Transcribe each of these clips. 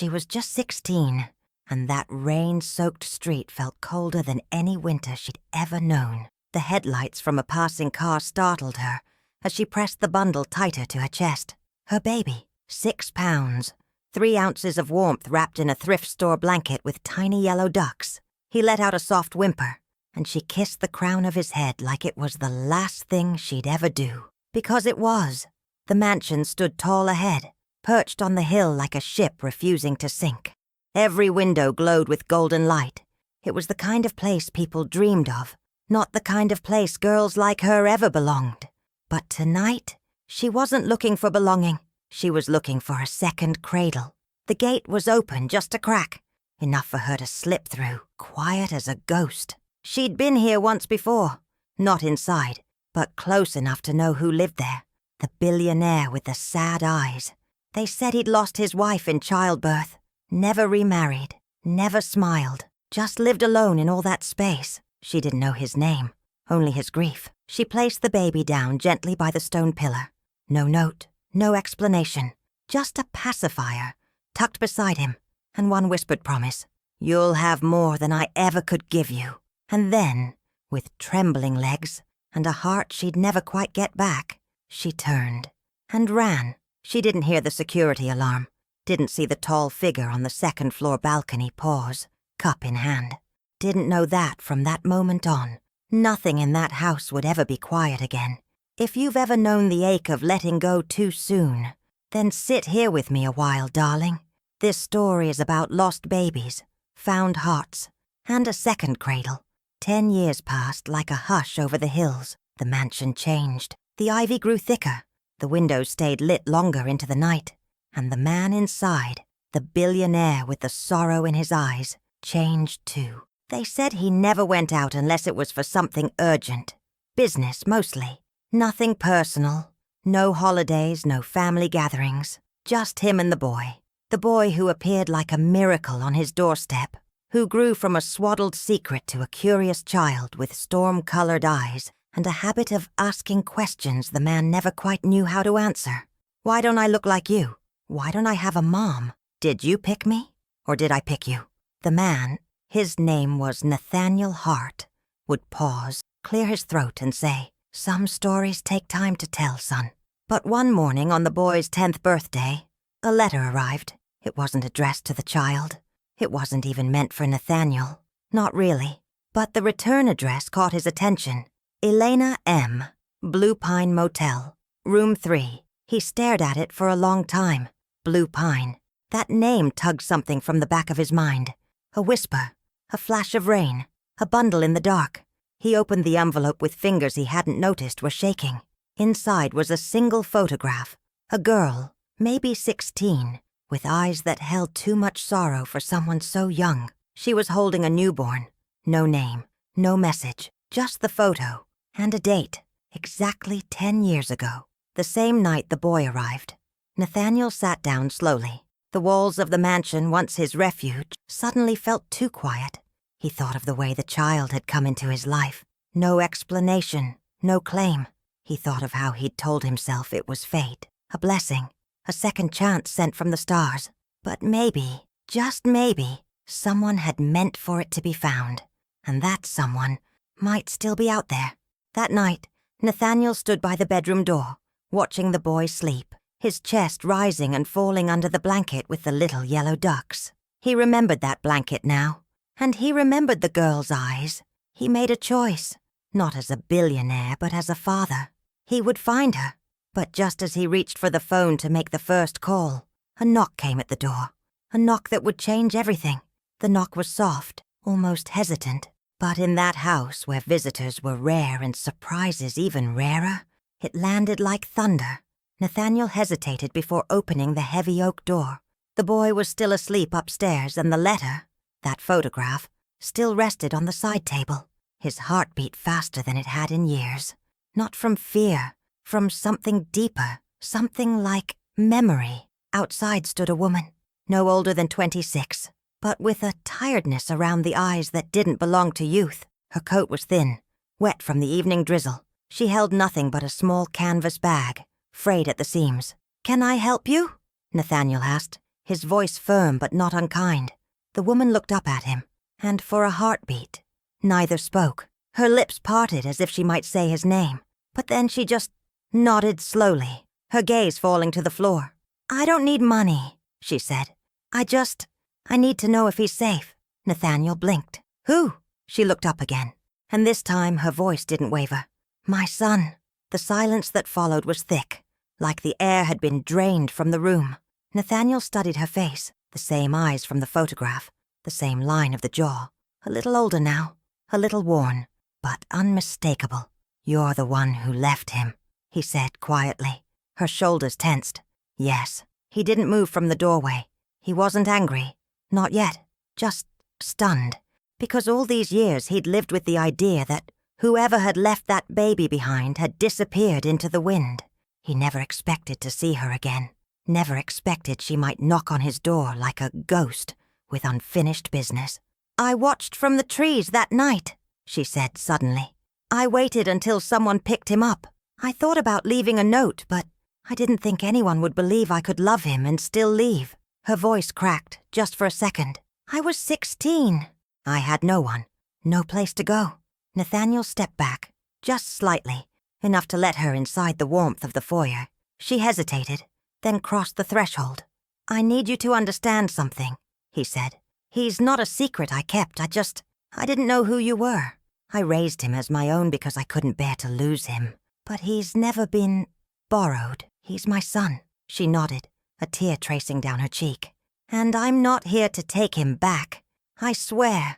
She was just 16, and that rain-soaked street felt colder than any winter she'd ever known. The headlights from a passing car startled her as she pressed the bundle tighter to her chest. Her baby, 6 pounds, 3 ounces of warmth wrapped in a thrift store blanket with tiny yellow ducks. He let out a soft whimper, and she kissed the crown of his head like it was the last thing she'd ever do. Because it was. The mansion stood tall ahead, perched on the hill like a ship refusing to sink. Every window glowed with golden light. It was the kind of place people dreamed of, not the kind of place girls like her ever belonged. But tonight, she wasn't looking for belonging. She was looking for a second cradle. The gate was open just a crack, enough for her to slip through, quiet as a ghost. She'd been here once before, not inside, but close enough to know who lived there. The billionaire with the sad eyes. They said he'd lost his wife in childbirth, never remarried, never smiled, just lived alone in all that space. She didn't know his name, only his grief. She placed the baby down gently by the stone pillar. No note, no explanation, just a pacifier tucked beside him, and one whispered promise. You'll have more than I ever could give you. And then, with trembling legs and a heart she'd never quite get back, she turned and ran. She didn't hear the security alarm, didn't see the tall figure on the second-floor balcony pause, cup in hand. Didn't know that from that moment on, nothing in that house would ever be quiet again. If you've ever known the ache of letting go too soon, then sit here with me a while, darling. This story is about lost babies, found hearts, and a second cradle. 10 years passed like a hush over the hills. The mansion changed. The ivy grew thicker. The windows stayed lit longer into the night. And the man inside, the billionaire with the sorrow in his eyes, changed too. They said he never went out unless it was for something urgent. Business, mostly. Nothing personal. No holidays, no family gatherings. Just him and the boy. The boy who appeared like a miracle on his doorstep. Who grew from a swaddled secret to a curious child with storm-colored eyes and a habit of asking questions the man never quite knew how to answer. Why don't I look like you? Why don't I have a mom? Did you pick me? Or did I pick you? The man, his name was Nathaniel Hart, would pause, clear his throat and say, Some stories take time to tell, son. But one morning on the boy's 10th birthday, a letter arrived. It wasn't addressed to the child. It wasn't even meant for Nathaniel. Not really. But the return address caught his attention. Elena M., Blue Pine Motel, Room 3. He stared at it for a long time. Blue Pine. That name tugged something from the back of his mind. A whisper, a flash of rain, a bundle in the dark. He opened the envelope with fingers he hadn't noticed were shaking. Inside was a single photograph. A girl, maybe 16, with eyes that held too much sorrow for someone so young. She was holding a newborn. No name, no message, just the photo. And a date, exactly 10 years ago. The same night the boy arrived. Nathaniel sat down slowly. The walls of the mansion, once his refuge, suddenly felt too quiet. He thought of the way the child had come into his life. No explanation, no claim. He thought of how he'd told himself it was fate, a blessing, a second chance sent from the stars. But maybe, just maybe, someone had meant for it to be found. And that someone might still be out there. That night, Nathaniel stood by the bedroom door, watching the boy sleep, his chest rising and falling under the blanket with the little yellow ducks. He remembered that blanket now, and he remembered the girl's eyes. He made a choice, not as a billionaire, but as a father. He would find her. But just as he reached for the phone to make the first call, a knock came at the door, a knock that would change everything. The knock was soft, almost hesitant. But in that house where visitors were rare and surprises even rarer, it landed like thunder. Nathaniel hesitated before opening the heavy oak door. The boy was still asleep upstairs, and the letter, that photograph, still rested on the side table. His heart beat faster than it had in years. Not from fear, from something deeper, something like memory. Outside stood a woman, no older than 26. But with a tiredness around the eyes that didn't belong to youth. Her coat was thin, wet from the evening drizzle. She held nothing but a small canvas bag, frayed at the seams. "Can I help you?" Nathaniel asked. his voice firm but not unkind. The woman looked up at him, and for a heartbeat, neither spoke. Her lips parted as if she might say his name, but then she just nodded slowly, her gaze falling to the floor. "I don't need money," she said. I need to know if he's safe." Nathaniel blinked. "Who?" She looked up again, and this time her voice didn't waver. "My son." The silence that followed was thick, like the air had been drained from the room. Nathaniel studied her face, the same eyes from the photograph, the same line of the jaw. A little older now, a little worn, but unmistakable. "You're the one who left him," he said quietly. Her shoulders tensed. Yes, he didn't move from the doorway. He wasn't angry. Not yet. Just stunned. Because all these years he'd lived with the idea that whoever had left that baby behind had disappeared into the wind. He never expected to see her again. Never expected she might knock on his door like a ghost with unfinished business. "I watched from the trees that night," she said suddenly. "I waited until someone picked him up. I thought about leaving a note, but I didn't think anyone would believe I could love him and still leave." Her voice cracked just for a second. "I was 16. I had no one, no place to go." Nathaniel stepped back, just slightly, enough to let her inside the warmth of the foyer. She hesitated, then crossed the threshold. "I need you to understand something," he said. "He's not a secret I kept. I didn't know who you were. I raised him as my own because I couldn't bear to lose him. But he's never been borrowed. He's my son." She nodded, a tear tracing down her cheek. "And I'm not here to take him back. I swear.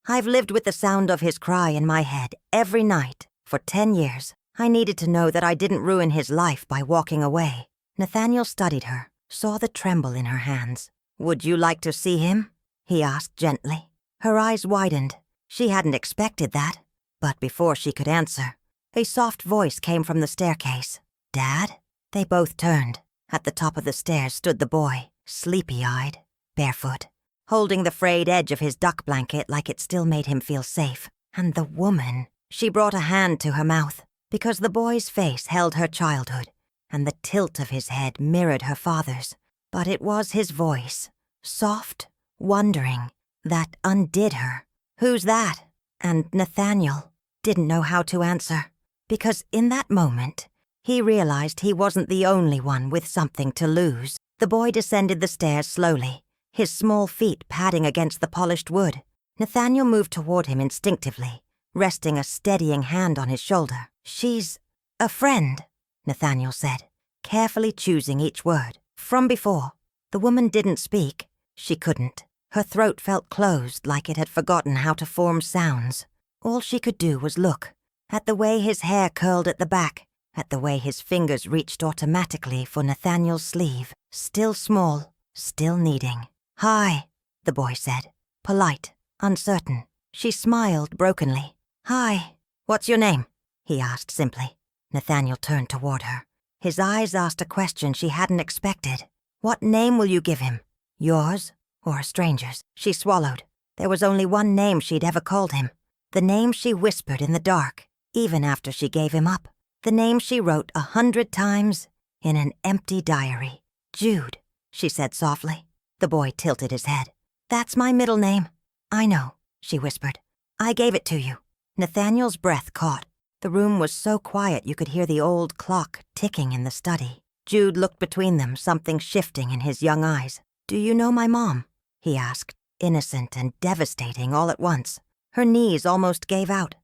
I've lived with the sound of his cry in my head every night for 10 years. I needed to know that I didn't ruin his life by walking away." Nathaniel studied her, saw the tremble in her hands. "Would you like to see him?" he asked gently. Her eyes widened. She hadn't expected that. But before she could answer, a soft voice came from the staircase. "Dad?" They both turned. At the top of the stairs stood the boy, sleepy-eyed, barefoot, holding the frayed edge of his duck blanket like it still made him feel safe. And the woman, she brought a hand to her mouth, because the boy's face held her childhood, and the tilt of his head mirrored her father's. But it was his voice, soft, wondering, that undid her. "Who's that?" And Nathaniel didn't know how to answer, because in that moment, he realized he wasn't the only one with something to lose. The boy descended the stairs slowly, his small feet padding against the polished wood. Nathaniel moved toward him instinctively, resting a steadying hand on his shoulder. "She's a friend," Nathaniel said, carefully choosing each word. "From before." The woman didn't speak. She couldn't. Her throat felt closed like it had forgotten how to form sounds. All she could do was look, at the way his hair curled at the back, at the way his fingers reached automatically for Nathaniel's sleeve, still small, still needing. "Hi," the boy said, polite, uncertain. She smiled brokenly. "Hi, what's your name?" he asked simply. Nathaniel turned toward her. His eyes asked a question she hadn't expected. "What name will you give him? Yours or a stranger's?" She swallowed. There was only one name she'd ever called him. The name she whispered in the dark, even after she gave him up. The name she wrote 100 times in an empty diary. "Jude," she said softly. The boy tilted his head. "That's my middle name." "I know," she whispered. "I gave it to you." Nathaniel's breath caught. The room was so quiet you could hear the old clock ticking in the study. Jude looked between them, something shifting in his young eyes. "Do you know my mom?" he asked, innocent and devastating all at once. Her knees almost gave out.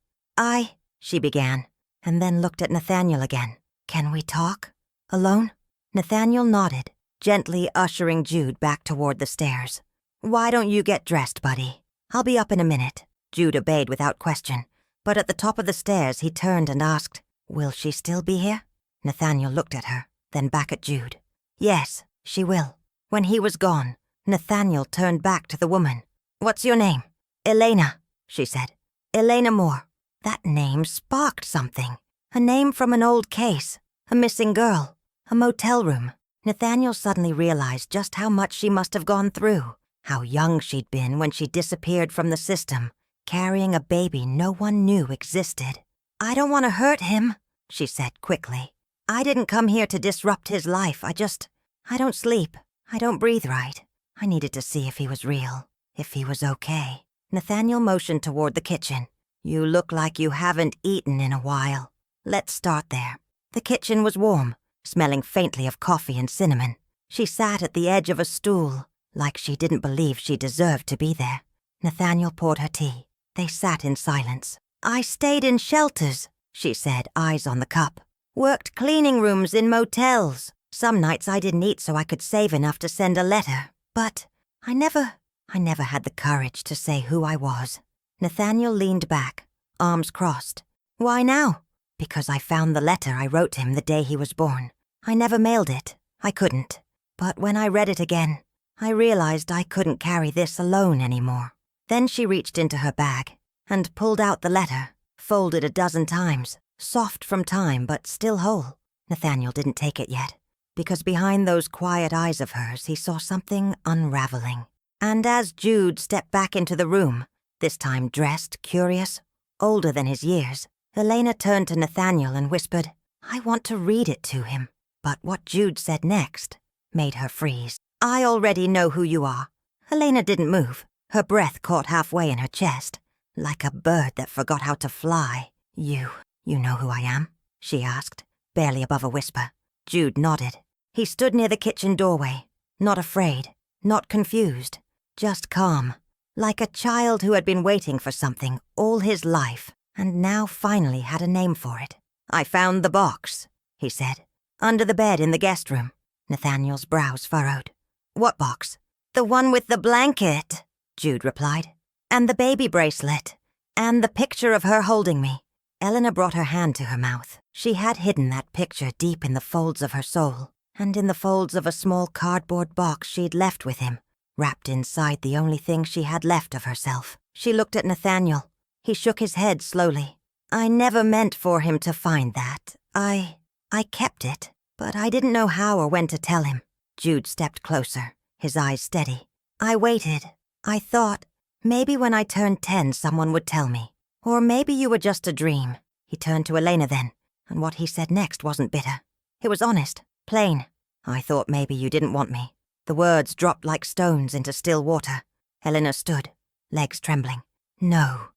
She began, and then looked at Nathaniel again. "Can we talk? Alone?" Nathaniel nodded, gently ushering Jude back toward the stairs. "Why don't you get dressed, buddy? I'll be up in a minute." Jude obeyed without question, but at the top of the stairs he turned and asked, "Will she still be here?" Nathaniel looked at her, then back at Jude. "Yes, she will." When he was gone, Nathaniel turned back to the woman. "What's your name?" "Elena," she said. "Elena Moore." That name sparked something. A name from an old case, a missing girl, a motel room. Nathaniel suddenly realized just how much she must have gone through, how young she'd been when she disappeared from the system, carrying a baby no one knew existed. "I don't want to hurt him," she said quickly. "I didn't come here to disrupt his life. I don't sleep. I don't breathe right. I needed to see if he was real, if he was okay. Nathaniel motioned toward the kitchen. You look like you haven't eaten in a while. Let's start there. The kitchen was warm, smelling faintly of coffee and cinnamon. She sat at the edge of a stool, like she didn't believe she deserved to be there. Nathaniel poured her tea. They sat in silence. I stayed in shelters, she said, eyes on the cup. Worked cleaning rooms in motels. Some nights I didn't eat so I could save enough to send a letter. But I never had the courage to say who I was. Nathaniel leaned back, arms crossed. Why now? Because I found the letter I wrote him the day he was born. I never mailed it. I couldn't. But when I read it again, I realized I couldn't carry this alone anymore. Then she reached into her bag and pulled out the letter, folded a dozen times, soft from time but still whole. Nathaniel didn't take it yet, because behind those quiet eyes of hers he saw something unraveling. And as Jude stepped back into the room, this time dressed, curious, older than his years, Elena turned to Nathaniel and whispered, I want to read it to him. But what Jude said next made her freeze. I already know who you are. Elena didn't move. Her breath caught halfway in her chest, like a bird that forgot how to fly. You know who I am? She asked, barely above a whisper. Jude nodded. He stood near the kitchen doorway, not afraid, not confused, just calm, like a child who had been waiting for something all his life and now finally had a name for it. I found the box, he said, under the bed in the guest room. Nathaniel's brows furrowed. What box? The one with the blanket, Jude replied, and the baby bracelet, and the picture of her holding me. Elena brought her hand to her mouth. She had hidden that picture deep in the folds of her soul, and in the folds of a small cardboard box she'd left with him, wrapped inside the only thing she had left of herself. She looked at Nathaniel. He shook his head slowly. I never meant for him to find that. I kept it, but I didn't know how or when to tell him. Jude stepped closer, his eyes steady. I waited. I thought, maybe when I turned 10 someone would tell me. Or maybe you were just a dream. He turned to Elena then, and what he said next wasn't bitter. It was honest, plain. I thought maybe you didn't want me. The words dropped like stones into still water. Elena stood, legs trembling. No,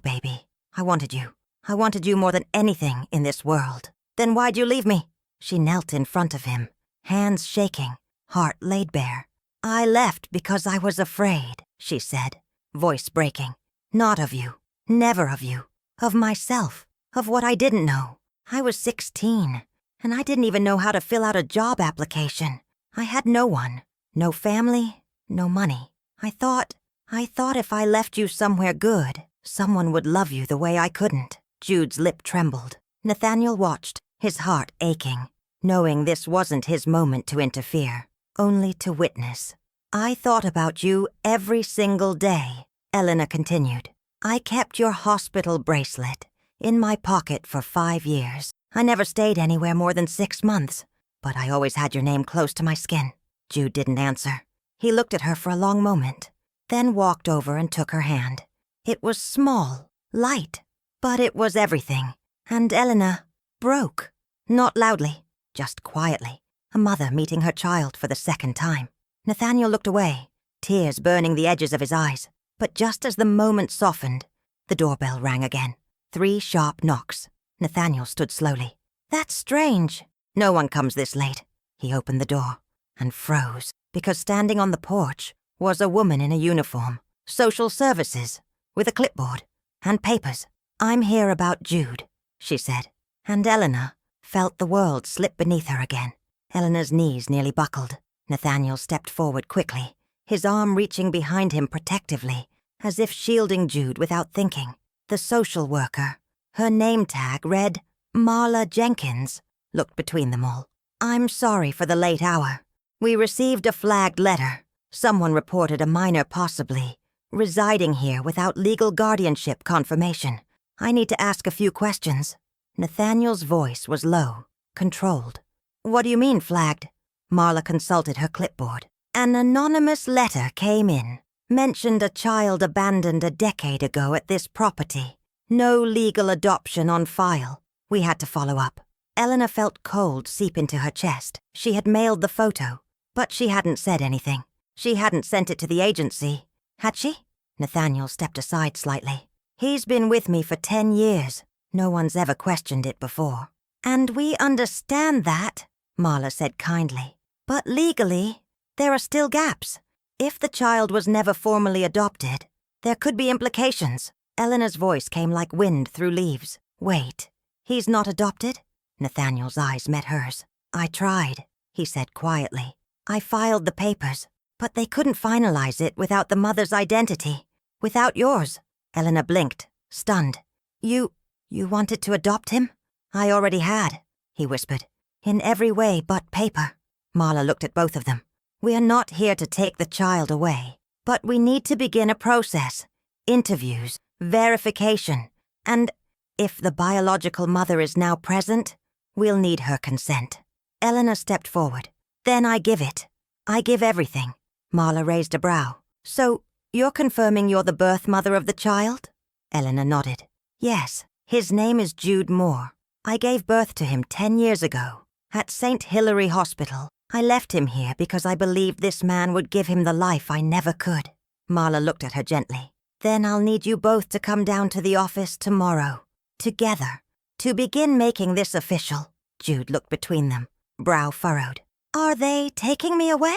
baby. I wanted you. I wanted you more than anything in this world. Then why'd you leave me? She knelt in front of him, hands shaking, heart laid bare. I left because I was afraid, she said, voice breaking. Not of you. Never of you. Of myself. Of what I didn't know. I was 16, and I didn't even know how to fill out a job application. I had no one. No family, no money. I thought if I left you somewhere good, someone would love you the way I couldn't. Jude's lip trembled. Nathaniel watched, his heart aching, knowing this wasn't his moment to interfere, only to witness. I thought about you every single day, Elena continued. I kept your hospital bracelet in my pocket for 5 years. I never stayed anywhere more than 6 months, but I always had your name close to my skin. Jude didn't answer. He looked at her for a long moment, then walked over and took her hand. It was small, light, but it was everything. And Elena broke. Not loudly, just quietly. A mother meeting her child for the second time. Nathaniel looked away, tears burning the edges of his eyes. But just as the moment softened, the doorbell rang again. 3 sharp knocks. Nathaniel stood slowly. That's strange. No one comes this late. He opened the door and froze, because standing on the porch was a woman in a uniform, social services, with a clipboard and papers. I'm here about Jude, she said, and Elena felt the world slip beneath her again. Elena's knees nearly buckled. Nathaniel stepped forward quickly, his arm reaching behind him protectively, as if shielding Jude without thinking. The social worker, her name tag read Marla Jenkins, looked between them all. I'm sorry for the late hour. We received a flagged letter. Someone reported a minor possibly residing here without legal guardianship confirmation. I need to ask a few questions. Nathaniel's voice was low, controlled. What do you mean flagged? Marla consulted her clipboard. An anonymous letter came in. Mentioned a child abandoned a decade ago at this property. No legal adoption on file. We had to follow up. Elena felt cold seep into her chest. She had mailed the photo. But she hadn't said anything. She hadn't sent it to the agency, had she? Nathaniel stepped aside slightly. He's been with me for 10 years. No one's ever questioned it before. And we understand that, Marla said kindly. But legally, there are still gaps. If the child was never formally adopted, there could be implications. Elena's voice came like wind through leaves. Wait, he's not adopted? Nathaniel's eyes met hers. I tried, he said quietly. I filed the papers, but they couldn't finalize it without the mother's identity. Without yours. Elena blinked, stunned. You wanted to adopt him? I already had, he whispered. In every way but paper. Marla looked at both of them. We are not here to take the child away, but we need to begin a process. Interviews, verification, and if the biological mother is now present, we'll need her consent. Elena stepped forward. Then I give it. I give everything. Marla raised a brow. So, you're confirming you're the birth mother of the child? Elena nodded. Yes, his name is Jude Moore. I gave birth to him 10 years ago. At St. Hilary Hospital, I left him here because I believed this man would give him the life I never could. Marla looked at her gently. Then I'll need you both to come down to the office tomorrow. Together. To begin making this official. Jude looked between them, brow furrowed. Are they taking me away?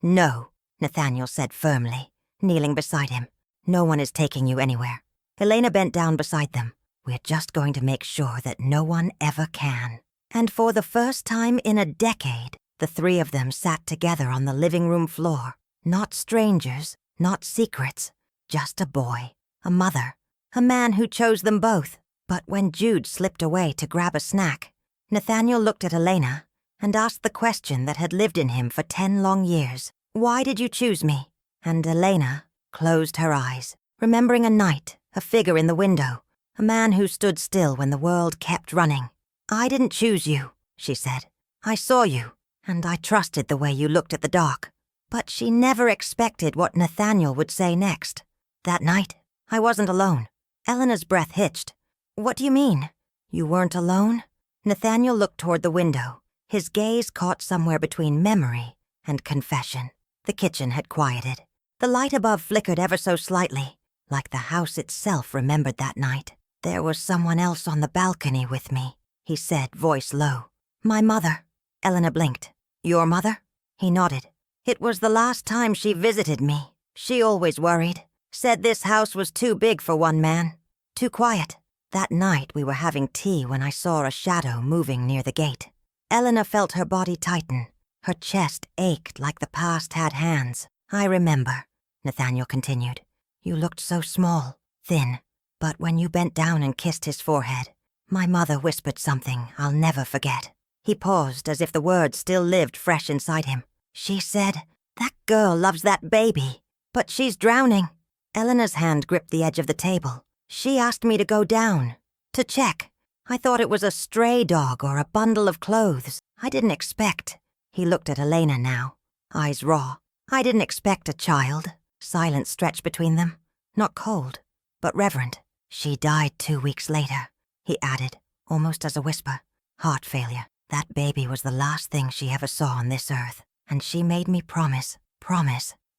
No, Nathaniel said firmly, kneeling beside him. No one is taking you anywhere. Elena bent down beside them. We're just going to make sure that no one ever can. And for the first time in a decade, the three of them sat together on the living room floor. Not strangers, not secrets, just a boy, a mother, a man who chose them both. But when Jude slipped away to grab a snack, Nathaniel looked at Elena and asked the question that had lived in him for 10 long years. Why did you choose me? And Elena closed her eyes, remembering a night, a figure in the window, a man who stood still when the world kept running. I didn't choose you, she said. I saw you, and I trusted the way you looked at the dark. But she never expected what Nathaniel would say next. That night, I wasn't alone. Elena's breath hitched. What do you mean? You weren't alone? Nathaniel looked toward the window. His gaze caught somewhere between memory and confession. The kitchen had quieted. The light above flickered ever so slightly, like the house itself remembered that night. There was someone else on the balcony with me, he said, voice low. My mother. Elena blinked. Your mother? He nodded. It was the last time she visited me. She always worried. Said this house was too big for one man. Too quiet. That night we were having tea when I saw a shadow moving near the gate. Elena felt her body tighten. Her chest ached like the past had hands. I remember, Nathaniel continued. You looked so small, thin. But when you bent down and kissed his forehead, my mother whispered something I'll never forget. He paused as if the words still lived fresh inside him. She said, that girl loves that baby, but she's drowning. Elena's hand gripped the edge of the table. She asked me to go down, to check. I thought it was a stray dog or a bundle of clothes. I didn't expect. He looked at Elena now, eyes raw. I didn't expect a child. Silence stretched between them. Not cold, but reverent. She died 2 weeks later, he added, almost as a whisper. Heart failure. That baby was the last thing she ever saw on this earth. And she made me promise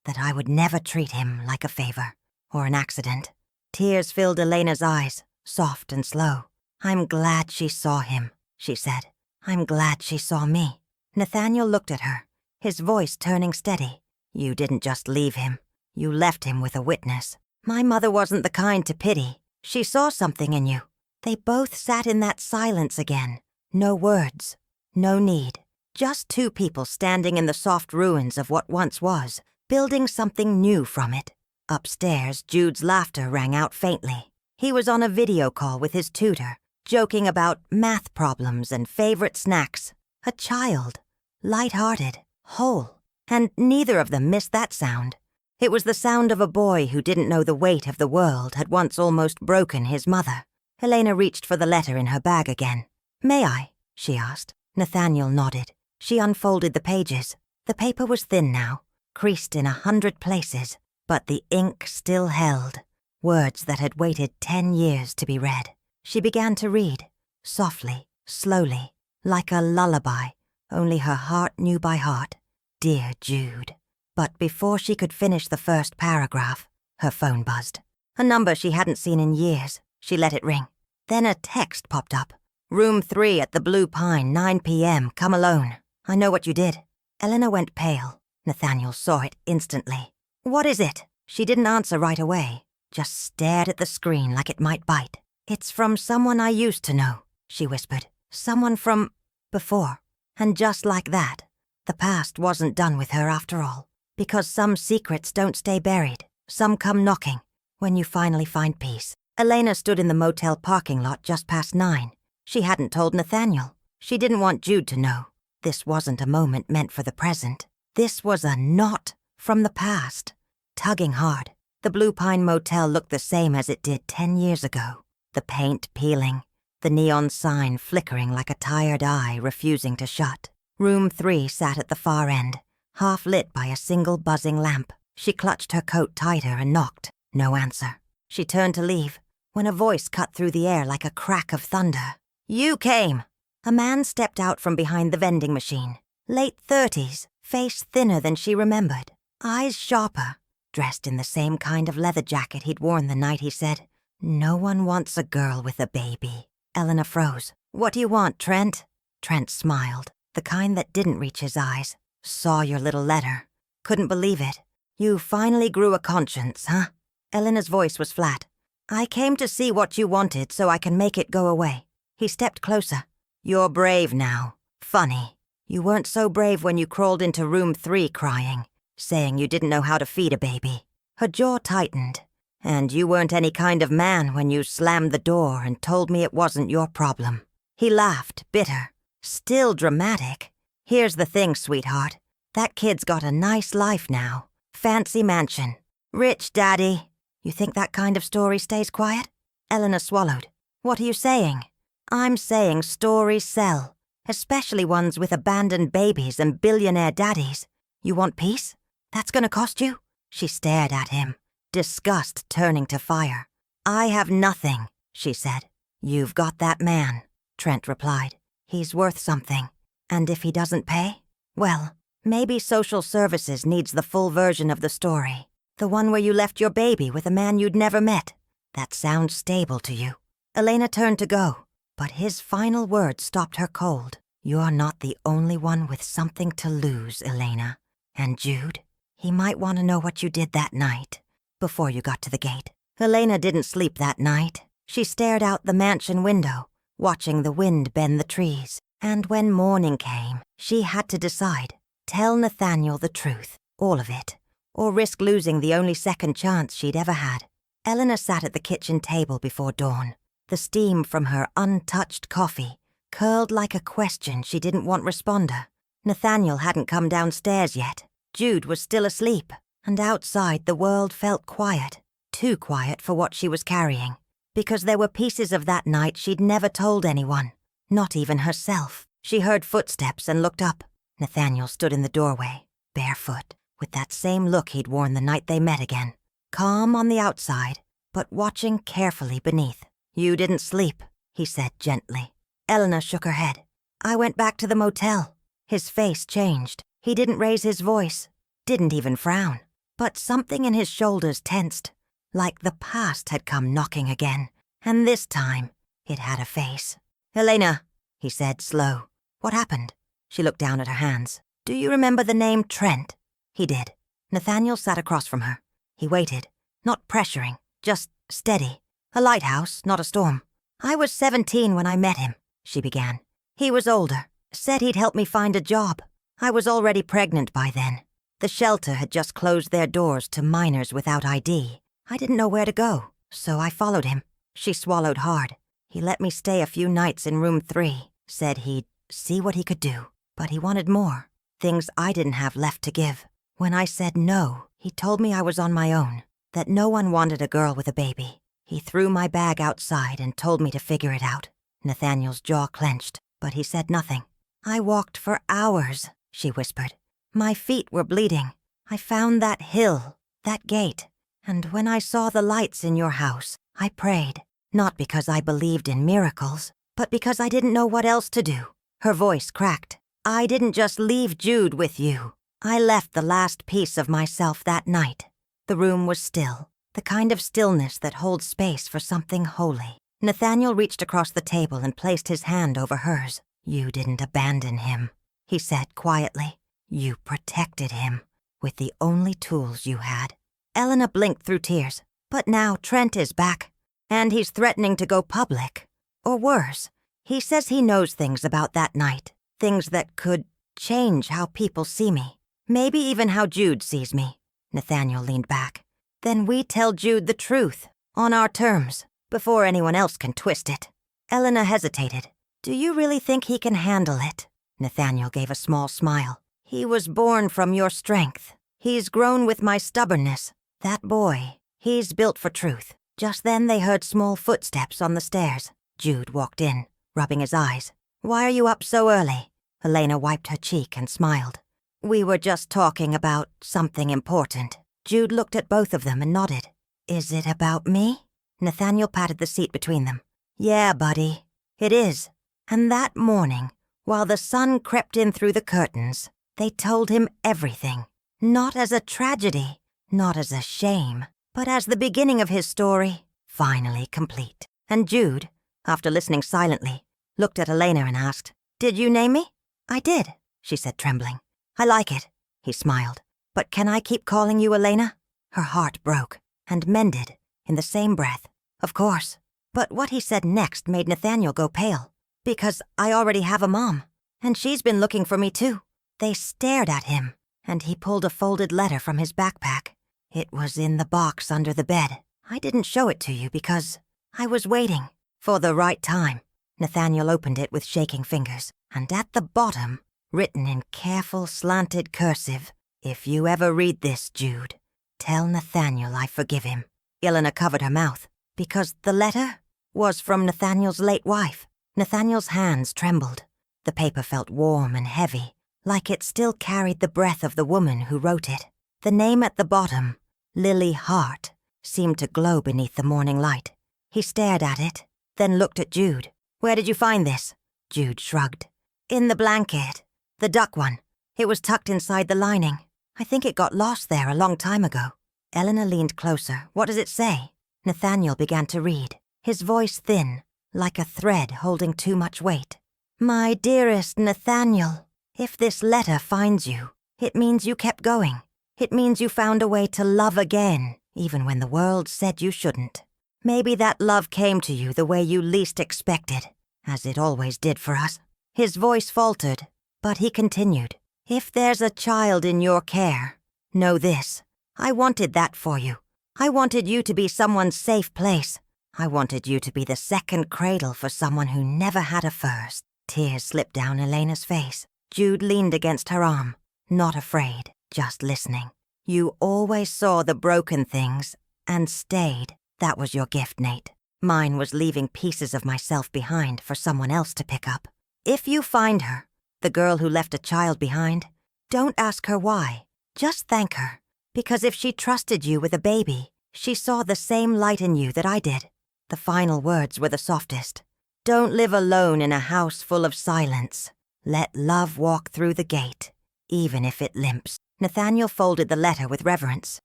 that I would never treat him like a favor or an accident. Tears filled Elena's eyes, soft and slow. I'm glad she saw him, she said. I'm glad she saw me. Nathaniel looked at her, his voice turning steady. You didn't just leave him. You left him with a witness. My mother wasn't the kind to pity. She saw something in you. They both sat in that silence again. No words, no need. Just two people standing in the soft ruins of what once was, building something new from it. Upstairs, Jude's laughter rang out faintly. He was on a video call with his tutor, joking about math problems and favorite snacks. A child, light-hearted, whole, and neither of them missed that sound. It was the sound of a boy who didn't know the weight of the world had once almost broken his mother. Elena reached for the letter in her bag again. May I? She asked. Nathaniel nodded. She unfolded the pages. The paper was thin now, creased in 100 places, but the ink still held. Words that had waited 10 years to be read. She began to read, softly, slowly, like a lullaby, only her heart knew by heart. Dear Jude. But before she could finish the first paragraph, her phone buzzed. A number she hadn't seen in years. She let it ring. Then a text popped up. Room 3 at the Blue Pine, 9 p.m. Come alone. I know what you did. Elena went pale. Nathaniel saw it instantly. What is it? She didn't answer right away, just stared at the screen like it might bite. It's from someone I used to know, she whispered. Someone from before. And just like that, the past wasn't done with her after all. Because some secrets don't stay buried. Some come knocking when you finally find peace. Elena stood in the motel parking lot just past 9. She hadn't told Nathaniel. She didn't want Jude to know. This wasn't a moment meant for the present. This was a knot from the past, tugging hard. The Blue Pine Motel looked the same as it did 10 years ago. The paint peeling, the neon sign flickering like a tired eye refusing to shut. Room 3 sat at the far end, half lit by a single buzzing lamp. She clutched her coat tighter and knocked. No answer. She turned to leave when a voice cut through the air like a crack of thunder. You came! A man stepped out from behind the vending machine. Late 30s, face thinner than she remembered, eyes sharper, dressed in the same kind of leather jacket he'd worn the night he said, "No one wants a girl with a baby." Elena froze. What do you want, Trent? Trent smiled, the kind that didn't reach his eyes. Saw your little letter. Couldn't believe it. You finally grew a conscience, huh? Elena's voice was flat. I came to see what you wanted so I can make it go away. He stepped closer. You're brave now. Funny. You weren't so brave when you crawled into room 3 crying, saying you didn't know how to feed a baby. Her jaw tightened. And you weren't any kind of man when you slammed the door and told me it wasn't your problem. He laughed, bitter. Still dramatic. Here's the thing, sweetheart. That kid's got a nice life now. Fancy mansion. Rich daddy. You think that kind of story stays quiet? Elena swallowed. What are you saying? I'm saying stories sell, especially ones with abandoned babies and billionaire daddies. You want peace? That's gonna cost you? She stared at him, disgust turning to fire. I have nothing, she said. You've got that man, Trent replied. He's worth something. And if he doesn't pay? Well, maybe social services needs the full version of the story. The one where you left your baby with a man you'd never met. That sounds stable to you. Elena turned to go, but his final words stopped her cold. You're not the only one with something to lose, Elena. And Jude, he might want to know what you did that night, before you got to the gate. Elena didn't sleep that night. She stared out the mansion window, watching the wind bend the trees. And when morning came, she had to decide. Tell Nathaniel the truth, all of it, or risk losing the only second chance she'd ever had. Elena sat at the kitchen table before dawn. The steam from her untouched coffee curled like a question she didn't want responder. Nathaniel hadn't come downstairs yet. Jude was still asleep, and outside the world felt quiet. Too quiet for what she was carrying, because there were pieces of that night she'd never told anyone, not even herself. She heard footsteps and looked up. Nathaniel stood in the doorway, barefoot, with that same look he'd worn the night they met again. Calm on the outside, but watching carefully beneath. You didn't sleep, he said gently. Elena shook her head. I went back to the motel. His face changed. He didn't raise his voice, didn't even frown. But something in his shoulders tensed, like the past had come knocking again, and this time it had a face. Elena, he said, slow. What happened? She looked down at her hands. Do you remember the name Trent? He did. Nathaniel sat across from her. He waited, not pressuring, just steady. A lighthouse, not a storm. I was 17 when I met him, she began. He was older, said he'd help me find a job. I was already pregnant by then. The shelter had just closed their doors to minors without ID. I didn't know where to go, so I followed him. She swallowed hard. He let me stay a few nights in room 3, said he'd see what he could do. But he wanted more, things I didn't have left to give. When I said no, he told me I was on my own, that no one wanted a girl with a baby. He threw my bag outside and told me to figure it out. Nathaniel's jaw clenched, but he said nothing. I walked for hours, she whispered. My feet were bleeding. I found that hill, that gate, and when I saw the lights in your house, I prayed, not because I believed in miracles, but because I didn't know what else to do. Her voice cracked. I didn't just leave Jude with you. I left the last piece of myself that night. The room was still, the kind of stillness that holds space for something holy. Nathaniel reached across the table and placed his hand over hers. "You didn't abandon him," he said quietly. "You protected him with the only tools you had." Elena blinked through tears. "But now Trent is back, and he's threatening to go public. Or worse, he says he knows things about that night, things that could change how people see me. Maybe even how Jude sees me." Nathaniel leaned back. "Then we tell Jude the truth, on our terms, before anyone else can twist it." Elena hesitated. "Do you really think he can handle it?" Nathaniel gave a small smile. "He was born from your strength. He's grown with my stubbornness. That boy, he's built for truth." Just then they heard small footsteps on the stairs. Jude walked in, rubbing his eyes. "Why are you up so early?" Elena wiped her cheek and smiled. "We were just talking about something important." Jude looked at both of them and nodded. "Is it about me?" Nathaniel patted the seat between them. "Yeah, buddy, it is." And that morning, while the sun crept in through the curtains, they told him everything. Not as a tragedy, not as a shame, but as the beginning of his story, finally complete. And Jude, after listening silently, looked at Elena and asked, "Did you name me?" "I did," she said, trembling. "I like it," he smiled. "But can I keep calling you Elena?" Her heart broke and mended in the same breath. "Of course." But what he said next made Nathaniel go pale. "Because I already have a mom, and she's been looking for me too." They stared at him, and he pulled a folded letter from his backpack. "It was in the box under the bed. I didn't show it to you because I was waiting for the right time." Nathaniel opened it with shaking fingers, and at the bottom, written in careful, slanted cursive, "If you ever read this, Jude, tell Nathaniel I forgive him." Elena covered her mouth, because the letter was from Nathaniel's late wife. Nathaniel's hands trembled. The paper felt warm and heavy, like it still carried the breath of the woman who wrote it. The name at the bottom, Lily Hart, seemed to glow beneath the morning light. He stared at it, then looked at Jude. "Where did you find this?" Jude shrugged. "In the blanket. The duck one. It was tucked inside the lining. I think it got lost there a long time ago." Elena leaned closer. "What does it say?" Nathaniel began to read, his voice thin, like a thread holding too much weight. "My dearest Nathaniel, if this letter finds you, it means you kept going. It means you found a way to love again, even when the world said you shouldn't. Maybe that love came to you the way you least expected, as it always did for us." His voice faltered, but he continued. "If there's a child in your care, know this. I wanted that for you. I wanted you to be someone's safe place. I wanted you to be the second cradle for someone who never had a first." Tears slipped down Elena's face. Jude leaned against her arm, not afraid, just listening. "You always saw the broken things and stayed. That was your gift, Nate. Mine was leaving pieces of myself behind for someone else to pick up. If you find her, the girl who left a child behind, don't ask her why. Just thank her. Because if she trusted you with a baby, she saw the same light in you that I did." The final words were the softest. "Don't live alone in a house full of silence. Let love walk through the gate, even if it limps." Nathaniel folded the letter with reverence.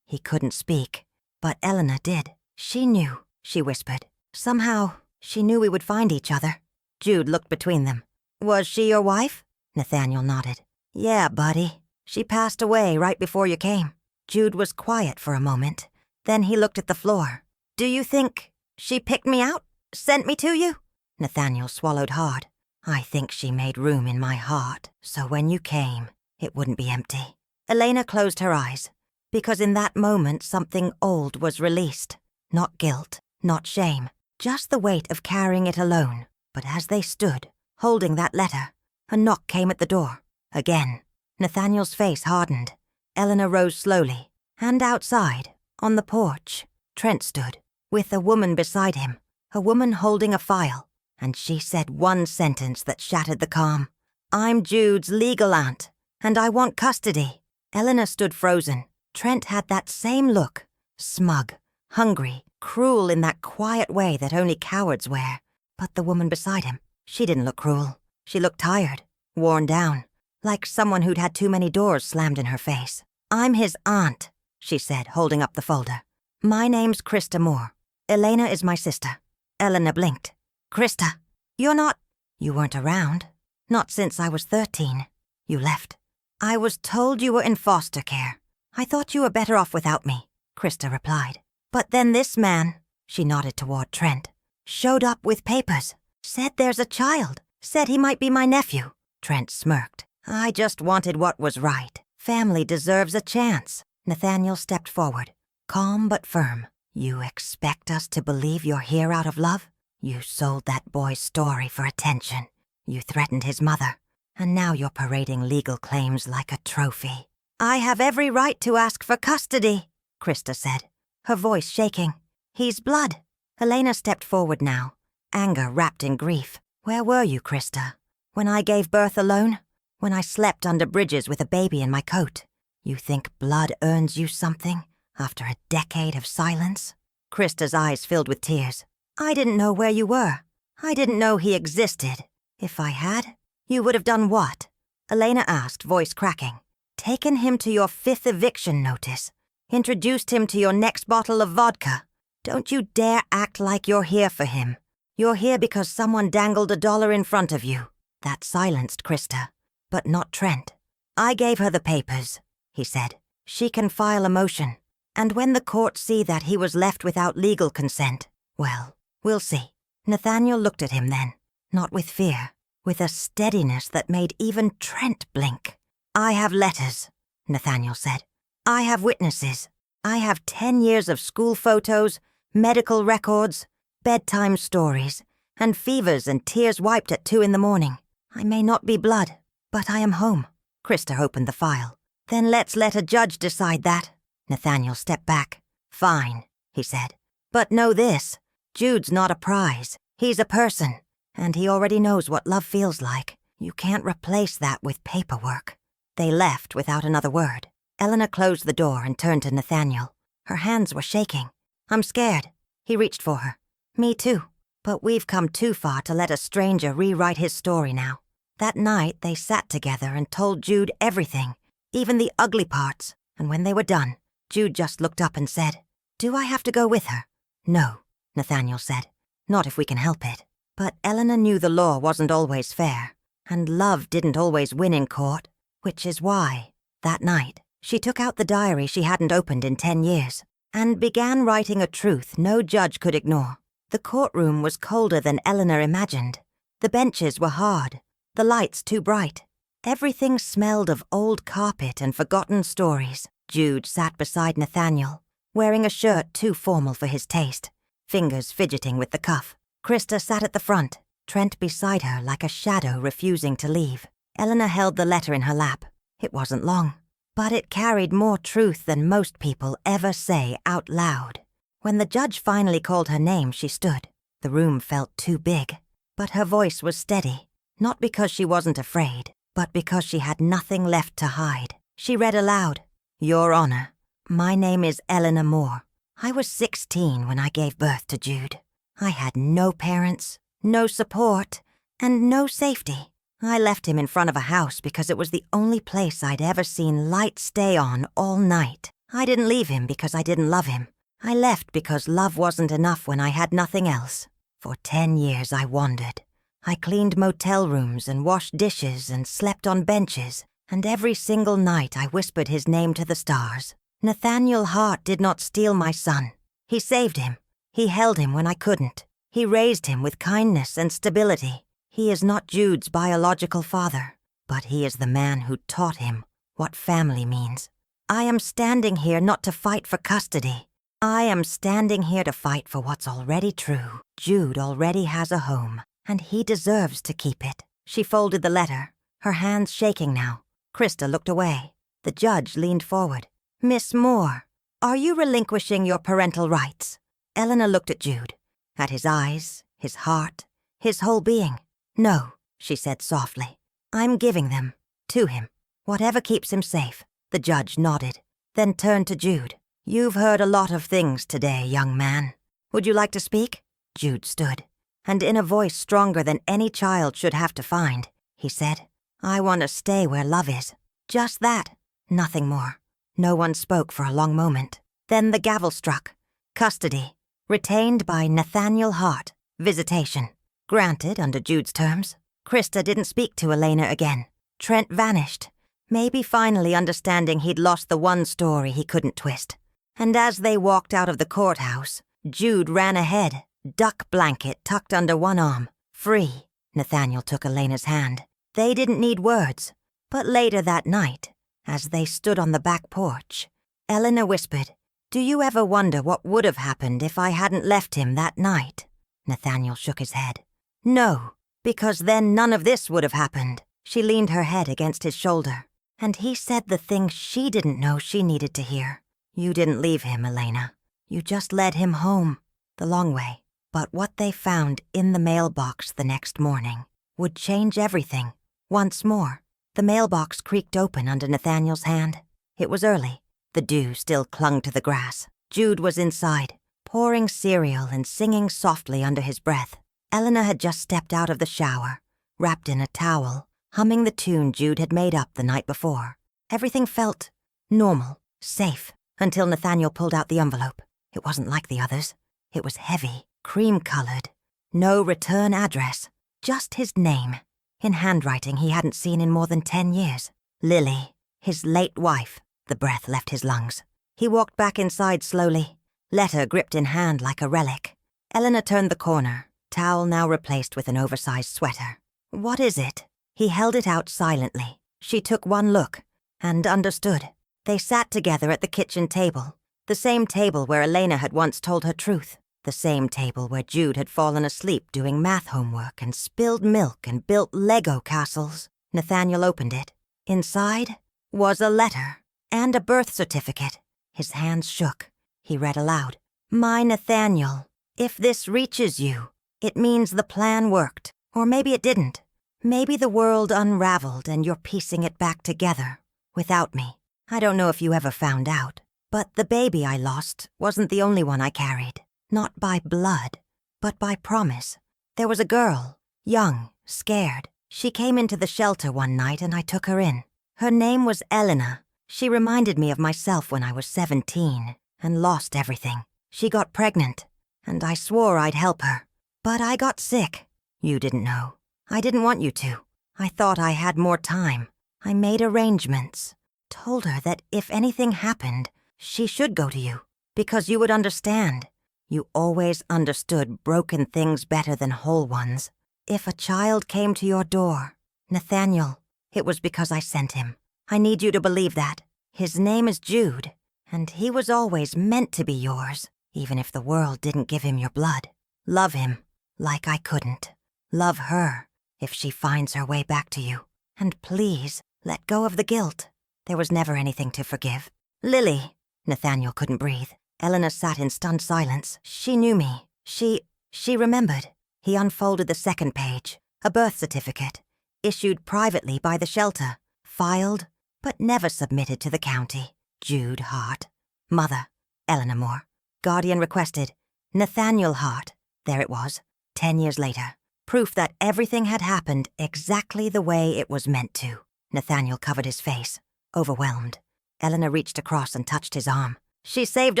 He couldn't speak, but Elena did. "She knew," she whispered. "Somehow, she knew we would find each other." Jude looked between them. "Was she your wife?" Nathaniel nodded. "Yeah, buddy. She passed away right before you came." Jude was quiet for a moment. Then he looked at the floor. "Do you think she picked me out? Sent me to you?" Nathaniel swallowed hard. "I think she made room in my heart, so when you came, it wouldn't be empty." Elena closed her eyes, because in that moment something old was released. Not guilt, not shame, just the weight of carrying it alone. But as they stood, holding that letter, a knock came at the door. Again. Nathaniel's face hardened. Elena rose slowly, and outside, on the porch, Trent stood, with a woman beside him, a woman holding a file, and she said one sentence that shattered the calm. "I'm Jude's legal aunt, and I want custody." Elena stood frozen. Trent had that same look, smug, hungry, cruel in that quiet way that only cowards wear. But the woman beside him, she didn't look cruel. She looked tired, worn down. like someone who'd had too many doors slammed in her face. "I'm his aunt," she said, holding up the folder. "My name's Krista Moore. Elena is my sister." Elena blinked. "Krista, you're not—" "You weren't around. Not since I was 13. You left. I was told you were in foster care. I thought you were better off without me," Krista replied. "But then this man," she nodded toward Trent, "showed up with papers. Said there's a child. Said he might be my nephew." Trent smirked. "I just wanted what was right. Family deserves a chance." Nathaniel stepped forward, calm but firm. "You expect us to believe you're here out of love? You sold that boy's story for attention. You threatened his mother. And now you're parading legal claims like a trophy." "I have every right to ask for custody," Krista said, her voice shaking. "He's blood." Elena stepped forward now, anger wrapped in grief. "Where were you, Krista? When I gave birth alone? When I slept under bridges with a baby in my coat? You think blood earns you something after a decade of silence?" Krista's eyes filled with tears. "I didn't know where you were. I didn't know he existed. If I had, you would have done what?" Elena asked, voice cracking. "Taken him to your 5th eviction notice. Introduced him to your next bottle of vodka. Don't you dare act like you're here for him. You're here because someone dangled $1 in front of you." That silenced Krista, but not Trent. "I gave her the papers," he said. "She can file a motion. And when the courts see that he was left without legal consent, well, we'll see." Nathaniel looked at him then, not with fear, with a steadiness that made even Trent blink. "I have letters," Nathaniel said. "I have witnesses. I have 10 years of school photos, medical records, bedtime stories, and fevers and tears wiped at 2 a.m. I may not be blood, but I am home." Krista opened the file. "Then let's let a judge decide that." Nathaniel stepped back. "Fine," he said. "But know this, Jude's not a prize. He's a person, and he already knows what love feels like. You can't replace that with paperwork." They left without another word. Elena closed the door and turned to Nathaniel. Her hands were shaking. "I'm scared." He reached for her. "Me too. But we've come too far to let a stranger rewrite his story now." That night they sat together and told Jude everything, even the ugly parts, and when they were done, Jude just looked up and said, "Do I have to go with her?" "No," Nathaniel said. "Not if we can help it." But Elena knew the law wasn't always fair, and love didn't always win in court, which is why, that night, she took out the diary she hadn't opened in 10 years and began writing a truth no judge could ignore. The courtroom was colder than Elena imagined. The benches were hard, the lights too bright. Everything smelled of old carpet and forgotten stories. Jude sat beside Nathaniel, wearing a shirt too formal for his taste, fingers fidgeting with the cuff. Krista sat at the front, Trent beside her like a shadow refusing to leave. Elena held the letter in her lap. It wasn't long, but it carried more truth than most people ever say out loud. When the judge finally called her name, she stood. The room felt too big, but her voice was steady, not because she wasn't afraid, but because she had nothing left to hide. She read aloud, "Your Honor, my name is Elena Moore. I was 16 when I gave birth to Jude. I had no parents, no support, and no safety. I left him in front of a house because it was the only place I'd ever seen lights stay on all night. I didn't leave him because I didn't love him. I left because love wasn't enough when I had nothing else. For 10 years I wandered. I cleaned motel rooms and washed dishes and slept on benches, and every single night I whispered his name to the stars. Nathaniel Hart did not steal my son. He saved him. He held him when I couldn't. He raised him with kindness and stability. He is not Jude's biological father, but he is the man who taught him what family means. I am standing here not to fight for custody. I am standing here to fight for what's already true. Jude already has a home, and he deserves to keep it." She folded the letter, her hands shaking now. Krista looked away. The judge leaned forward. "Miss Moore, are you relinquishing your parental rights?" Elena looked at Jude, at his eyes, his heart, his whole being. "No," she said softly. "I'm giving them to him. Whatever keeps him safe." The judge nodded, then turned to Jude. "You've heard a lot of things today, young man. Would you like to speak?" Jude stood, and in a voice stronger than any child should have to find, he said, I want to stay where love is. Just that. Nothing more. No one spoke for a long moment. Then the gavel struck. Custody. Retained by Nathaniel Hart. Visitation. Granted under Jude's terms. Krista didn't speak to Elena again. Trent vanished. Maybe finally understanding he'd lost the one story he couldn't twist. And as they walked out of the courthouse, Jude ran ahead, duck blanket tucked under one arm. Free. Nathaniel took Elena's hand. They didn't need words. But later that night, as they stood on the back porch, Elena whispered, "Do you ever wonder what would have happened if I hadn't left him that night?" Nathaniel shook his head. "No, because then none of this would have happened." She leaned her head against his shoulder, and he said the thing she didn't know she needed to hear. "You didn't leave him, Elena. You just led him home, the long way." But what they found in the mailbox the next morning would change everything. Once more, the mailbox creaked open under Nathaniel's hand. It was early. The dew still clung to the grass. Jude was inside, pouring cereal and singing softly under his breath. Elena had just stepped out of the shower, wrapped in a towel, humming the tune Jude had made up the night before. Everything felt normal, safe, until Nathaniel pulled out the envelope. It wasn't like the others. It was heavy, cream-colored. No return address, just his name, in handwriting he hadn't seen in more than 10 years. Lily, his late wife. The breath left his lungs. He walked back inside slowly, letter gripped in hand like a relic. Elena turned the corner, towel now replaced with an oversized sweater. "What is it?" He held it out silently. She took one look and understood. They sat together at the kitchen table, the same table where Elena had once told her truth, the same table where Jude had fallen asleep doing math homework and spilled milk and built Lego castles. Nathaniel opened it. Inside was a letter and a birth certificate. His hands shook. He read aloud, "My Nathaniel, if this reaches you, it means the plan worked. Or maybe it didn't. Maybe the world unraveled and you're piecing it back together, without me. I don't know if you ever found out, but the baby I lost wasn't the only one I carried. Not by blood, but by promise. There was a girl, young, scared. She came into the shelter one night and I took her in. Her name was Elena. She reminded me of myself when I was 17 and lost everything. She got pregnant, and I swore I'd help her. But I got sick. You didn't know. I didn't want you to. I thought I had more time. I made arrangements. Told her that if anything happened, she should go to you, because you would understand. You always understood broken things better than whole ones. If a child came to your door, Nathaniel, it was because I sent him. I need you to believe that. His name is Jude, and he was always meant to be yours, even if the world didn't give him your blood. Love him, like I couldn't. Love her, if she finds her way back to you. And please, let go of the guilt. There was never anything to forgive. Lily." Nathaniel couldn't breathe. Elena sat in stunned silence. She knew me. She remembered. He unfolded the second page. A birth certificate, issued privately by the shelter, filed, but never submitted to the county. Jude Hart. Mother, Elena Moore. Guardian requested. Nathaniel Hart. There it was, 10 years later. Proof that everything had happened exactly the way it was meant to. Nathaniel covered his face, overwhelmed. Elena reached across and touched his arm. "She saved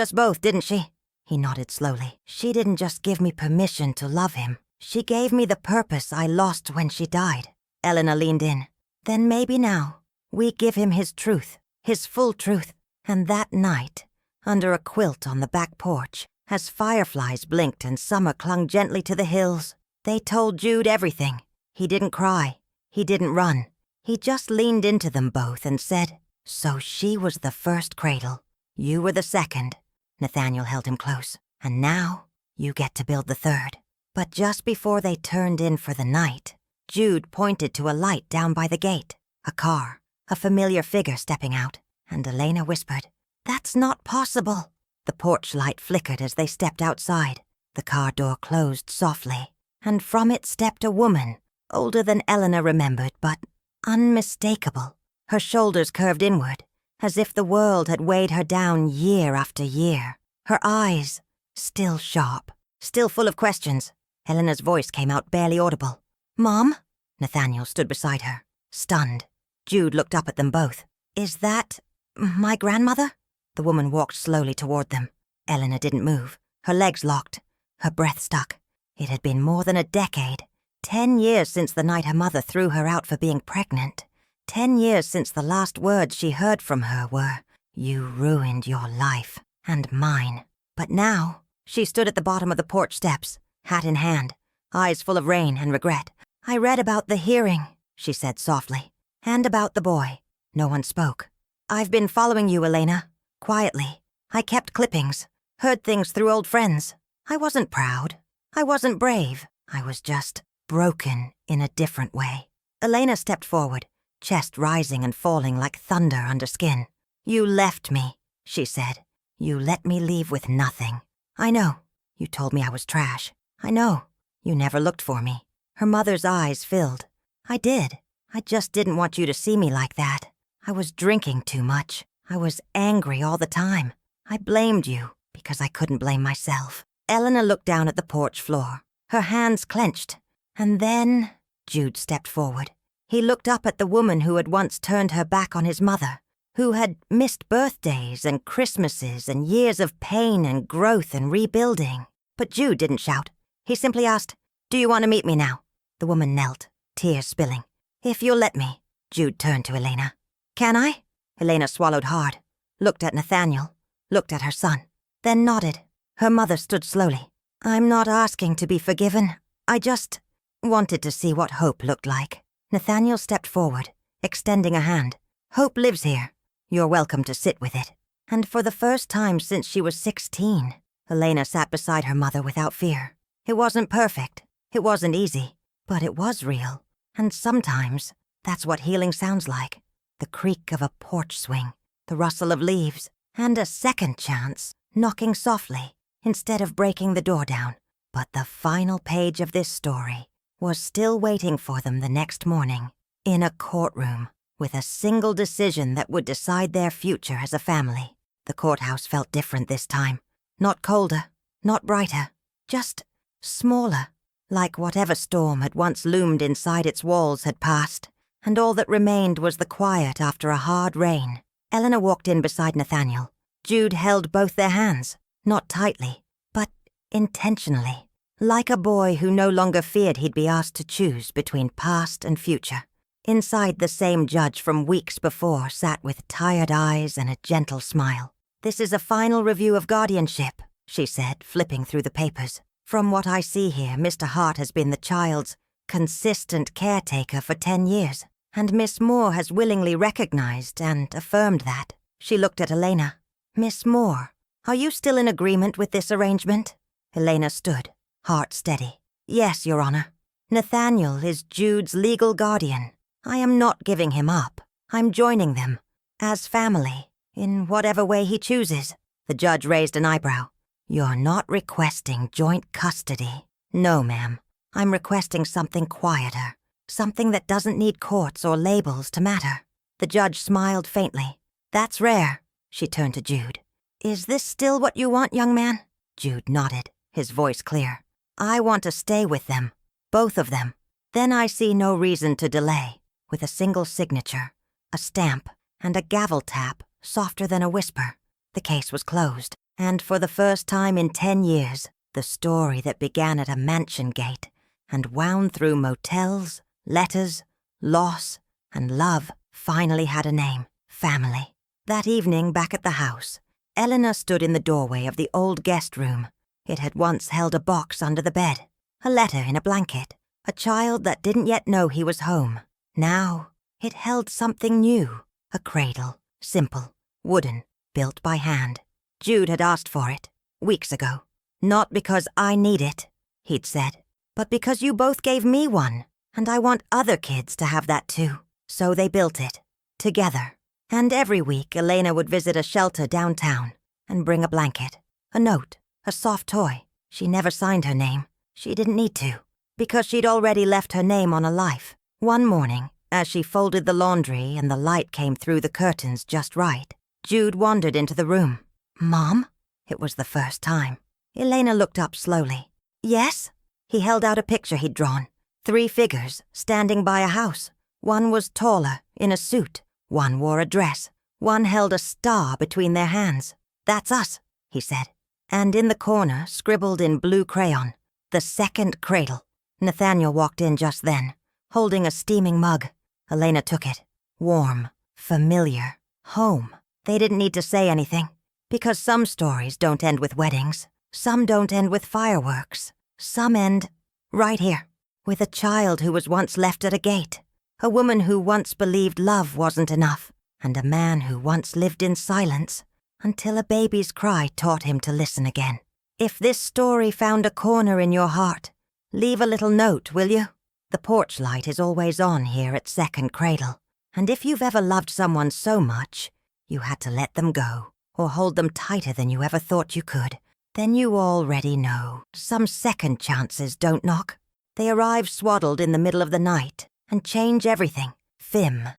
us both, didn't she?" He nodded slowly. "She didn't just give me permission to love him. She gave me the purpose I lost when she died." Elena leaned in. "Then maybe now, we give him his truth, his full truth." And that night, under a quilt on the back porch, as fireflies blinked and summer clung gently to the hills, they told Jude everything. He didn't cry. He didn't run. He just leaned into them both and said, "So she was the first cradle. You were the second." Nathaniel held him close. "And now, you get to build the third." But just before they turned in for the night, Jude pointed to a light down by the gate. A car, a familiar figure stepping out, and Elena whispered, "That's not possible." The porch light flickered as they stepped outside. The car door closed softly, and from it stepped a woman, older than Elena remembered, but unmistakable. Her shoulders curved inward, as if the world had weighed her down year after year. Her eyes, still sharp, still full of questions. Elena's voice came out barely audible. "Mom?" Nathaniel stood beside her. stunned. Jude looked up at them both. "Is that my grandmother?" The woman walked slowly toward them. Elena didn't move. Her legs locked. Her breath stuck. It had been more than a decade. 10 years since the night her mother threw her out for being pregnant. 10 years since the last words she heard from her were, "You ruined your life, and mine." But now, she stood at the bottom of the porch steps, hat in hand, eyes full of rain and regret. "I read about the hearing," she said softly, "and about the boy." No one spoke. "I've been following you, Elena, quietly. I kept clippings, heard things through old friends. I wasn't proud. I wasn't brave. I was just broken in a different way." Elena stepped forward, chest rising and falling like thunder under skin. "You left me," she said. "You let me leave with nothing. I know. You told me I was trash. I know. You never looked for me." Her mother's eyes filled. "I did. I just didn't want you to see me like that. I was drinking too much. I was angry all the time. I blamed you because I couldn't blame myself." Elena looked down at the porch floor, her hands clenched. And then Jude stepped forward. He looked up at the woman who had once turned her back on his mother, who had missed birthdays and Christmases and years of pain and growth and rebuilding. But Jude didn't shout. He simply asked, "Do you want to meet me now?" The woman knelt, tears spilling. "If you'll let me." Jude turned to Elena. "Can I?" Elena swallowed hard, looked at Nathaniel, looked at her son, then nodded. Her mother stood slowly. "I'm not asking to be forgiven. I just wanted to see what hope looked like." Nathaniel stepped forward, extending a hand. "Hope lives here. You're welcome to sit with it." And for the first time since she was 16, Elena sat beside her mother without fear. It wasn't perfect. It wasn't easy. But it was real. And sometimes that's what healing sounds like. The creak of a porch swing, the rustle of leaves, and a second chance, knocking softly, instead of breaking the door down. But the final page of this story was still waiting for them the next morning, in a courtroom, with a single decision that would decide their future as a family. The courthouse felt different this time. Not colder, not brighter, just smaller, like whatever storm had once loomed inside its walls had passed, and all that remained was the quiet after a hard rain. Elena walked in beside Nathaniel. Jude held both their hands, not tightly, but intentionally, like a boy who no longer feared he'd be asked to choose between past and future. Inside, the same judge from weeks before sat with tired eyes and a gentle smile. "This is a final review of guardianship," she said, flipping through the papers. "From what I see here, Mr. Hart has been the child's consistent caretaker for 10 years, and Miss Moore has willingly recognized and affirmed that." She looked at Elena. "Miss Moore, are you still in agreement with this arrangement?" Elena stood, heart steady. "Yes, Your Honor. Nathaniel is Jude's legal guardian. I am not giving him up. I'm joining them, as family, in whatever way he chooses." The judge raised an eyebrow. "You're not requesting joint custody." "No, ma'am. I'm requesting something quieter, something that doesn't need courts or labels to matter." The judge smiled faintly. "That's rare." She turned to Jude. "Is this still what you want, young man?" Jude nodded, his voice clear. "I want to stay with them, both of them. Then I see no reason to delay." With a single signature, a stamp, and a gavel tap softer than a whisper, the case was closed. And for the first time in 10 years, the story that began at a mansion gate and wound through motels, letters, loss, and love finally had a name: family. That evening, back at the house, Elena stood in the doorway of the old guest room. It had once held a box under the bed, a letter in a blanket, a child that didn't yet know he was home. Now, it held something new, a cradle, simple, wooden, built by hand. Jude had asked for it, weeks ago. "Not because I need it," he'd said, "but because you both gave me one, and I want other kids to have that too." So they built it, together. And every week, Elena would visit a shelter downtown and bring a blanket, a note, a soft toy. She never signed her name. She didn't need to, because she'd already left her name on a life. One morning, as she folded the laundry and the light came through the curtains just right, Jude wandered into the room. "Mom?" It was the first time. Elena looked up slowly. "Yes?" He held out a picture he'd drawn. 3 figures standing by a house, One was taller, in a suit. One wore a dress. One held a star between their hands. "That's us," he said. And in the corner, scribbled in blue crayon, "The second cradle." Nathaniel walked in just then, holding a steaming mug. Elena took it. Warm, familiar, home. They didn't need to say anything, because some stories don't end with weddings. Some don't end with fireworks. Some end right here, with a child who was once left at a gate, a woman who once believed love wasn't enough, and a man who once lived in silence until a baby's cry taught him to listen again. If this story found a corner in your heart, leave a little note, will you? The porch light is always on here at Second Cradle, and if you've ever loved someone so much you had to let them go, or hold them tighter than you ever thought you could, then you already know some second chances don't knock. They arrive swaddled in the middle of the night and change everything. Fim